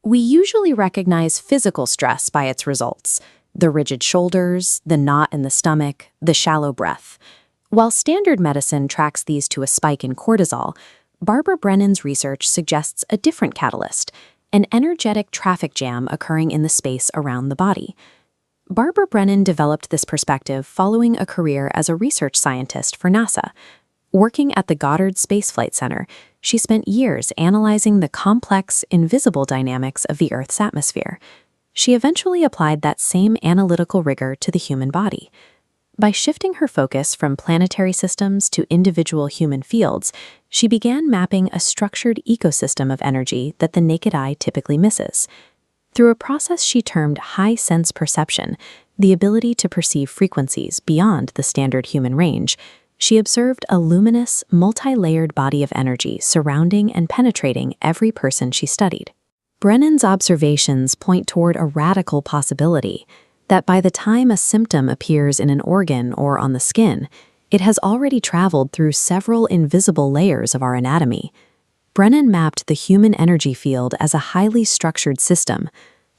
We usually recognize physical stress by its results: the rigid shoulders, the knot in the stomach, the shallow breath. While standard medicine tracks these to a spike in cortisol, Barbara Brennan's research suggests a different catalyst: an energetic traffic jam occurring in the space around the body. Barbara Brennan developed this perspective following a career as a research scientist for NASA. Working at the Goddard Space Flight Center, she spent years analyzing the complex, invisible dynamics of the Earth's atmosphere. She eventually applied that same analytical rigor to the human body. By shifting her focus from planetary systems to individual human fields, she began mapping a structured ecosystem of energy that the naked eye typically misses. Through a process she termed high-sense perception, the ability to perceive frequencies beyond the standard human range, she observed a luminous, multi-layered body of energy surrounding and penetrating every person she studied. Brennan's observations point toward a radical possibility: that by the time a symptom appears in an organ or on the skin, it has already traveled through several invisible layers of our anatomy. Brennan mapped the human energy field as a highly structured system.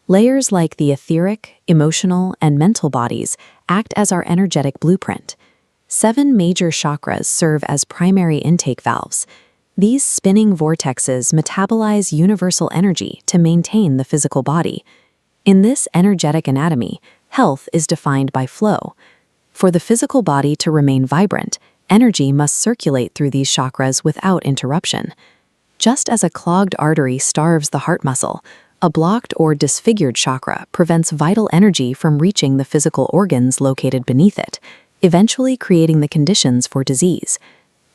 Layers like the etheric, emotional, and mental bodies act as our energetic blueprint. 7 major chakras serve as primary intake valves. These spinning vortexes metabolize universal energy to maintain the physical body. In this energetic anatomy, health is defined by flow. For the physical body to remain vibrant, energy must circulate through these chakras without interruption. Just as a clogged artery starves the heart muscle, a blocked or disfigured chakra prevents vital energy from reaching the physical organs located beneath it, eventually creating the conditions for disease.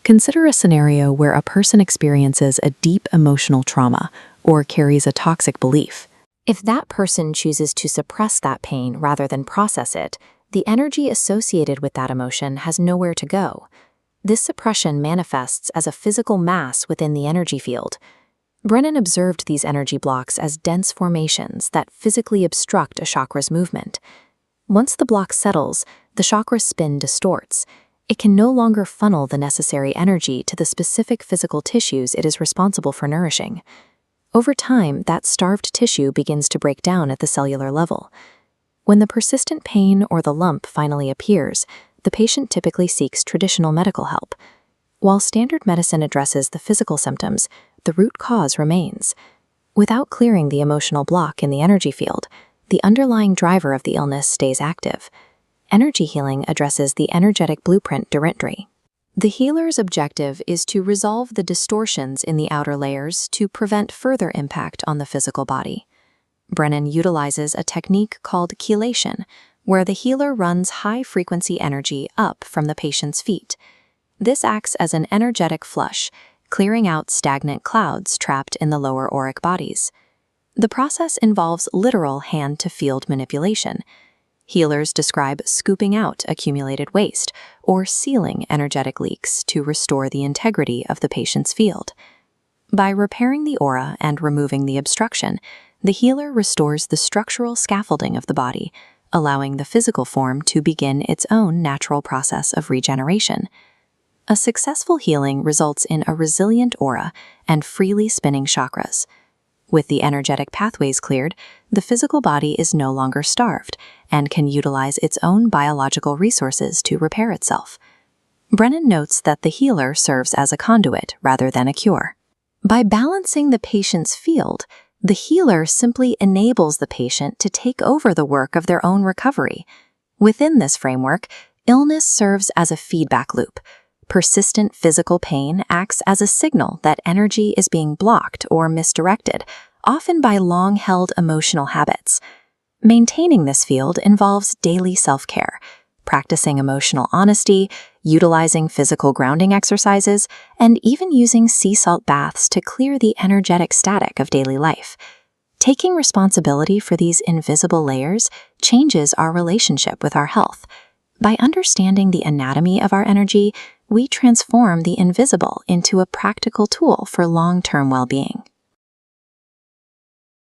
Consider a scenario where a person experiences a deep emotional trauma or carries a toxic belief. If that person chooses to suppress that pain rather than process it, the energy associated with that emotion has nowhere to go. This suppression manifests as a physical mass within the energy field. Brennan observed these energy blocks as dense formations that physically obstruct a chakra's movement. Once the block settles, the chakra's spin distorts. It can no longer funnel the necessary energy to the specific physical tissues it is responsible for nourishing. Over time, that starved tissue begins to break down at the cellular level. When the persistent pain or the lump finally appears, the patient typically seeks traditional medical help. While standard medicine addresses the physical symptoms, the root cause remains. Without clearing the emotional block in the energy field, the underlying driver of the illness stays active. Energy healing addresses the energetic blueprint directly. The healer's objective is to resolve the distortions in the outer layers to prevent further impact on the physical body. Brennan utilizes a technique called chelation, where the healer runs high-frequency energy up from the patient's feet. This acts as an energetic flush, clearing out stagnant clouds trapped in the lower auric bodies. The process involves literal hand-to-field manipulation. Healers describe scooping out accumulated waste or sealing energetic leaks to restore the integrity of the patient's field. By repairing the aura and removing the obstruction, the healer restores the structural scaffolding of the body, allowing the physical form to begin its own natural process of regeneration. A successful healing results in a resilient aura and freely spinning chakras. With the energetic pathways cleared, the physical body is no longer starved and can utilize its own biological resources to repair itself. Brennan notes that the healer serves as a conduit rather than a cure. By balancing the patient's field, the healer simply enables the patient to take over the work of their own recovery. Within this framework, illness serves as a feedback loop. Persistent physical pain acts as a signal that energy is being blocked or misdirected, often by long-held emotional habits. Maintaining this field involves daily self-care, practicing emotional honesty, utilizing physical grounding exercises, and even using sea salt baths to clear the energetic static of daily life. Taking responsibility for these invisible layers changes our relationship with our health. By understanding the anatomy of our energy, we transform the invisible into a practical tool for long-term well-being.